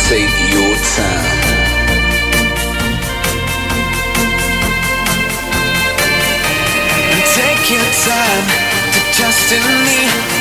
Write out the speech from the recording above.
Take your time. Take your time to trust in me.